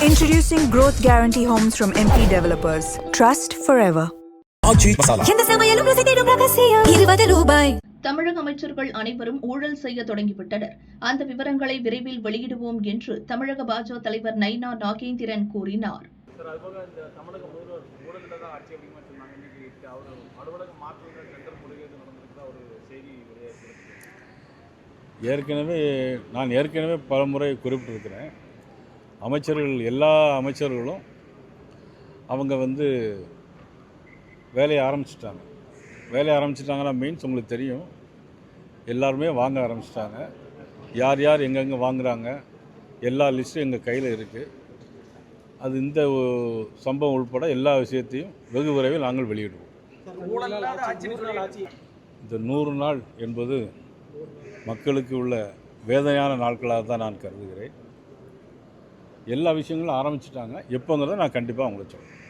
Introducing Growth Guarantee Homes from MP Developers. Trust forever. எந்த சமையலும் ருசி தேடும் ரகசியம் ₹20. தமிழக அமைச்சர்கள் அனைவரும் ஊழல் செய்ய தொடங்கிவிட்டனர். அந்த விவரங்களை விரைவில் வெளியிடுவோம் என்று தமிழக பாஜக தலைவர் நைனா நாகேந்திரன் கூறினார். நான் ஏற்கனவே பலமுறை குறிப்பிட்டிருக்கிறேன். எல்லா அமைச்சர்களும் அவங்க வேலையை ஆரம்பிச்சிட்டாங்கன்னா மீன்ஸ் உங்களுக்கு தெரியும், எல்லாருமே வாங்க ஆரம்பிச்சிட்டாங்க. யார் யார் எங்கெங்கே வாங்குகிறாங்க எல்லா லிஸ்ட்டும் எங்கள் கையில் இருக்குது. அது இந்த சம்பவம் உள்பட எல்லா விஷயத்தையும் வெகு விரைவில் நாங்கள் வெளியிடுவோம். இந்த 100 நாள் என்பது மக்களுக்கு உள்ள வேதனையான நாட்களாக தான் நான் கருதுகிறேன். எல்லா விஷயங்களும் ஆரம்பிச்சிட்டாங்க. எப்போங்கிறத நான் கண்டிப்பாக உங்களுக்கு சொல்கிறேன்.